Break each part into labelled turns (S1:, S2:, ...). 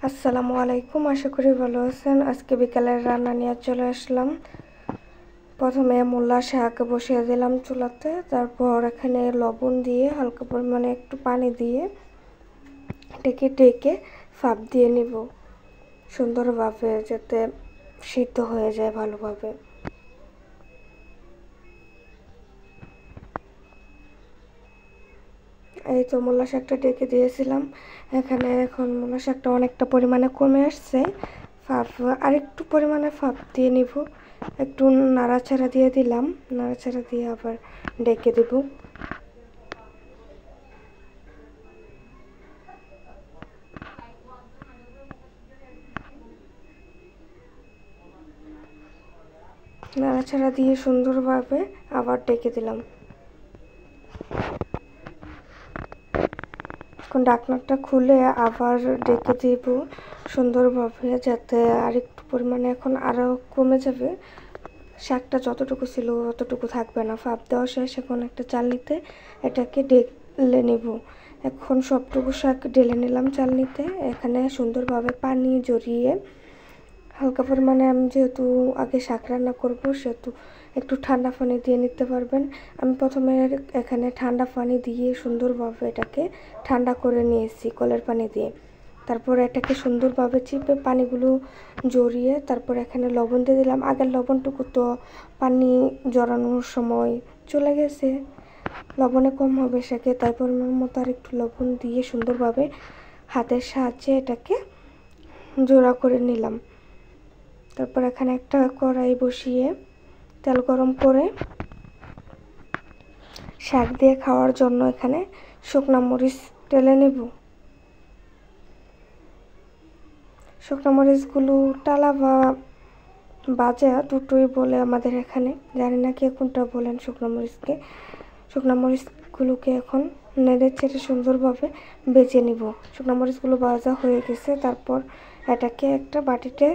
S1: আসসালামু আলাইকুম, আশা করি ভালো আছেন। আজকে বিকালের রান্না নিয়ে চলে আসলাম। প্রথমে মূলা শাক বসিয়ে দিলাম চুলাতে, তারপর এখানে লবণ দিয়ে হালকা পরিমাণে একটু পানি দিয়ে ঢেকে ঢেকে ভাপ দিয়ে নিব সুন্দরভাবে, যাতে সিদ্ধ হয়ে যায় ভালোভাবে। এই তো মূলা শাকটা ঢেকে দিয়েছিলাম। এখানে এখন মূলা শাকটা অনেকটা পরিমাণে কমে আসছে। আরেকটু পরিমাণে ভাপ দিয়ে নিব। একটু নাড়াচাড়া দিয়ে দিলাম, নাড়াচাড়া দিয়ে আবার ঢেকে দেব। নাড়াচাড়া দিয়ে সুন্দরভাবে আবার ঢেকে দিলাম। এখন ঢাকনাটা খুলে আবার ঢেকে দিব সুন্দরভাবে, যাতে আরেকটু পরিমাণে এখন আরও কমে যাবে। শাকটা যতটুকু ছিল ততটুকু থাকবে না। ভাপ দেওয়া শেষ। এখন একটা চালনিতে এটাকে ঢেলে নেব। এখন সবটুকু শাক ঢেলে নিলাম চালনিতে। এখানে সুন্দরভাবে পানি জড়িয়ে হালকা পরিমাণে, আমি যেহেতু আগে শাক রান্না করব সেহেতু একটু ঠান্ডা পানি দিয়ে নিতে পারবেন। আমি প্রথমে এখানে ঠান্ডা পানি দিয়ে সুন্দরভাবে এটাকে ঠান্ডা করে নিয়েছি কলের পানি দিয়ে। তারপর এটাকে সুন্দরভাবে চিপে পানিগুলো জড়িয়ে তারপর এখানে লবণ দিয়ে দিলাম। আগের লবণটুকু তো পানি জড়ানোর সময় চলে গেছে, লবণে কম হবে শাকে, তাই পরিমাণ মতো আর একটু লবণ দিয়ে সুন্দরভাবে হাতের সাহায্যে এটাকে জোড়া করে নিলাম। তারপর এখানে একটা কড়াই বসিয়ে তেল গরম করে শাক দিয়ে খাওয়ার জন্য এখানে শুকনা মরিচ ঢেলে নেব। শুকনো মরিচগুলো টালা বা বাজা দুটোই বলে আমাদের এখানে, জানি না কে কোনটা বলেন শুকনো মরিচকে। শুকনো মরিচগুলোকে এখন নেড়ে চেড়ে সুন্দরভাবে বেজে নিব। শুকনো মরিচগুলো ভাজা হয়ে গেছে, তারপর এটাকে একটা বাটিতে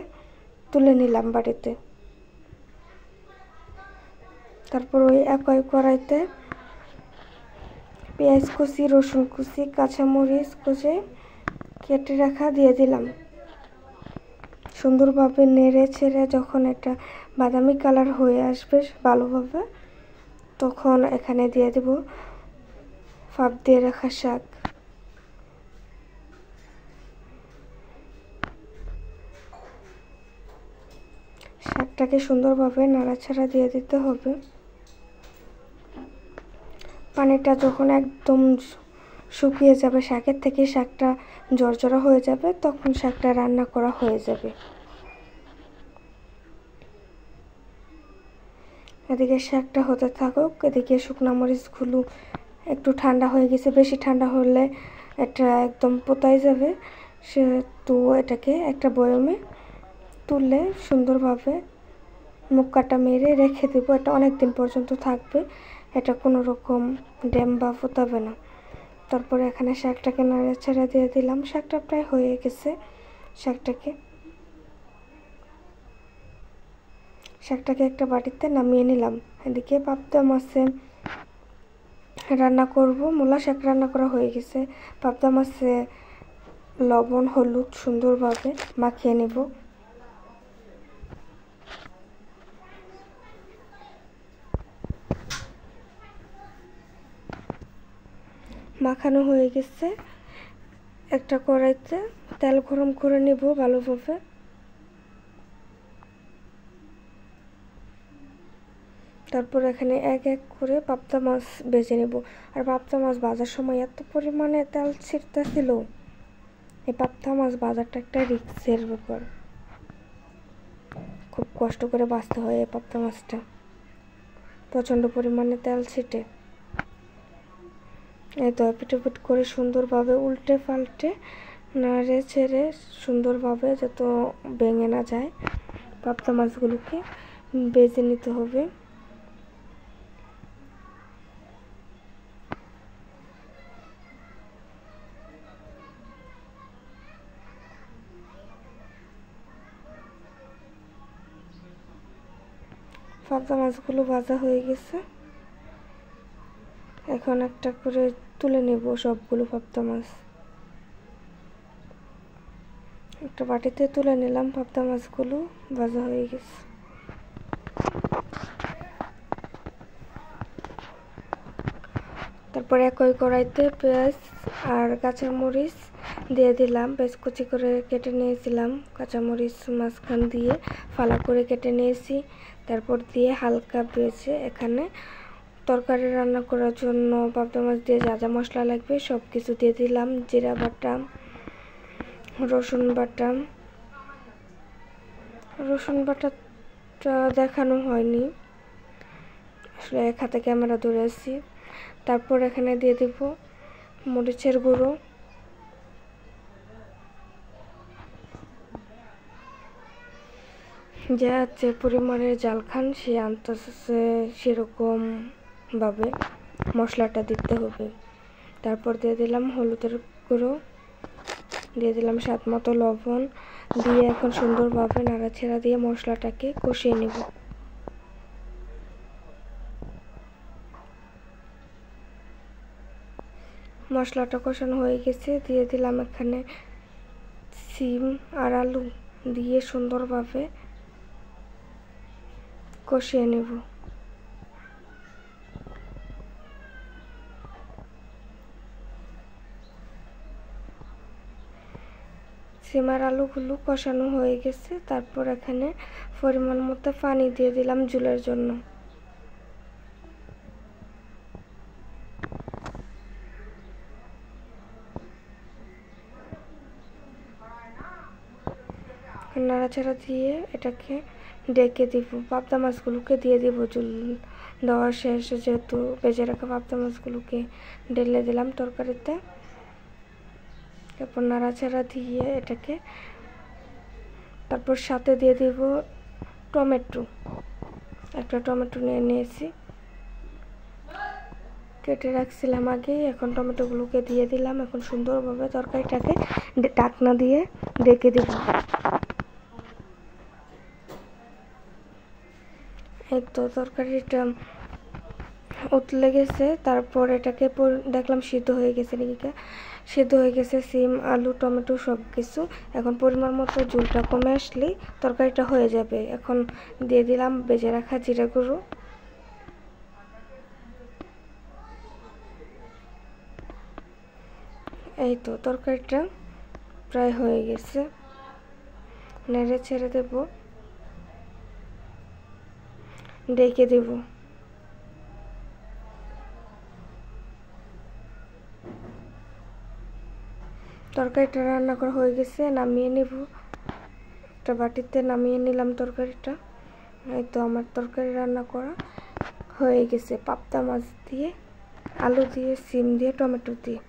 S1: তুলে নিলাম বাটিতে। তারপর ওই একই কড়াইতে পেঁয়াজ কুচি, রসুন কুচি, কাঁচামরিচ কুচি কেটে রাখা দিয়ে দিলাম। সুন্দরভাবে নেড়ে ছেড়ে যখন এটা বাদামি কালার হয়ে আসবে ভালোভাবে, তখন এখানে দিয়ে দেব ভাপ দিয়ে রাখা শাক। শাকটাকে সুন্দরভাবে নাড়াচাড়া দিয়ে দিতে হবে। পানিটা যখন একদম শুকিয়ে যাবে, শাকের থেকে শাকটা ঝরঝরা হয়ে যাবে, তখন শাকটা রান্না করা হয়ে যাবে। এদিকে শাকটা হতে থাকুক, এদিকে শুকনো মরিচগুলো একটু ঠান্ডা হয়ে গেছে। বেশি ঠান্ডা হলে এটা একদম পোতাই যাবে, সেহেতু এটাকে একটা বয়মে তুলে সুন্দরভাবে মুখ কাটা মেরে রেখে দেবো। এটা অনেক দিন পর্যন্ত থাকবে, এটা কোনো রকম ড্যাম বা ফোটাবে না। তারপরে এখানে শাকটাকে নাড়াচাড়া দিয়ে দিলাম। শাকটা প্রায় হয়ে গেছে। শাকটাকে একটা বাটিতে নামিয়ে নিলাম। এদিকে পাবদা মাছে রান্না করব। মূলা শাক রান্না করা হয়ে গেছে। পাবদা মাছে লবণ হলুদ সুন্দরভাবে মাখিয়ে নেব। মাখানো হয়ে গেছে। একটা কড়াইতে তেল গরম করে নেব ভালোভাবে। তারপর এখানে এক এক করে পাবদা মাছ ভেজে নেব। আর পাবদা মাছ ভাজার সময় এত পরিমাণে তেল ছিটতেছিল, এই পাবদা মাছ ভাজাটা একটা রিস্কের ব্যাপার। খুব কষ্ট করে ভাজতে হয় এই পাবদা মাছটা, প্রচণ্ড পরিমাণে তেল ছিটে। এই তো পিট করে সুন্দরভাবে উল্টে পাল্টে নাড়ে ছেড়ে সুন্দরভাবে যত ভেঙে না যায় পাবদা মাছগুলোকে ভেজে নিতে হবে। পাবদা মাছগুলো ভাজা হয়ে গেছে। এখন একটা করে তুলে নেব সবগুলো পাবদা মাছ। একটা বাটিতে তুলে নিলাম। পাবদা মাছগুলো ভাজা হয়ে গেছে। তারপর একই কড়াইতে পেঁয়াজ আর কাঁচামরিচ দিয়ে দিলাম। পেঁয়াজ কুচি করে কেটে নিয়েছিলাম, কাঁচামরিচ মাঝখান দিয়ে ফালা করে কেটে নিয়েছি। তারপর দিয়ে হালকা ভেজে এখানে তরকারি রান্না করার জন্য পাবদা মাছ দিয়ে যা যা মশলা লাগবে সব কিছু দিয়ে দিলাম। জিরা বাটা, রসুন বাটা, রসুন বাটাটা দেখানো হয়নি, আসলে এক হাতে ক্যামেরা ধরে আছি। তারপর এখানে দিয়ে দিব মরিচের গুঁড়ো, যে পরিমাণে জাল খান সে আন্দাজে সেরকম ভাবে মশলাটা দিতে হবে। তারপর দিয়ে দিলাম হলুদের গুঁড়ো, দিয়ে দিলাম স্বাদ মতো লবণ, দিয়ে এখন সুন্দরভাবে নাড়াচাড়া দিয়ে মশলাটাকে কষিয়ে নেব। মশলাটা কষানো হয়ে গেছে, দিয়ে দিলাম এখানে সিম আর আলু, দিয়ে সুন্দরভাবে কষিয়ে নেব। সিম আর আলুগুলো কষানো হয়ে গেছে। তারপর এখানে পরিমাণ মতো পানি দিয়ে দিলাম ঝোলের জন্য। নাড়াচাড়া দিয়ে এটাকে ডেকে দিব। পাবদা মাছগুলোকে দিয়ে দিব। ঝোল দেওয়া শেষ, যেহেতু ভেজে রাখা পাবদা মাছগুলোকে ঢেলে দিলাম তরকারিতে। তারপর নাড়াচাড়া দিয়ে এটাকে, তারপর সাথে দিয়ে দিব টমেটো। একটা টমেটো নিয়ে নিয়েছি, কেটে রাখছিলাম আগে। এখন টমেটোগুলোকে দিয়ে দিলাম। এখন সুন্দরভাবে তরকারিটাকে ঢাকনা দিয়ে ঢেকে দিব। এই তো তরকারিটা উতলে গেছে। তারপর এটাকে দেখলাম সিদ্ধ হয়ে গেছে নাকি, সিদ্ধ হয়ে গেছে সিম, আলু, টমেটো সব কিছু। এখন পরিমাণ মতো ঝোলটা কমে আসলেই তরকারিটা হয়ে যাবে। এখন দিয়ে দিলাম ভেজে রাখা জিরা গুঁড়ো, এই তো তরকারিটা প্রায় হয়ে গেছে। নেড়ে ছেড়ে দেব, ঢেকে দেব। তরকারিটা রান্না করা হয়ে গেছে, নামিয়ে নেব। একটা বাটিতে নামিয়ে নিলাম তরকারিটা। এই তো আমার তরকারি রান্না করা হয়ে গেছে পাবদা মাছ দিয়ে, আলু দিয়ে, সিম দিয়ে, টমেটো দিয়ে।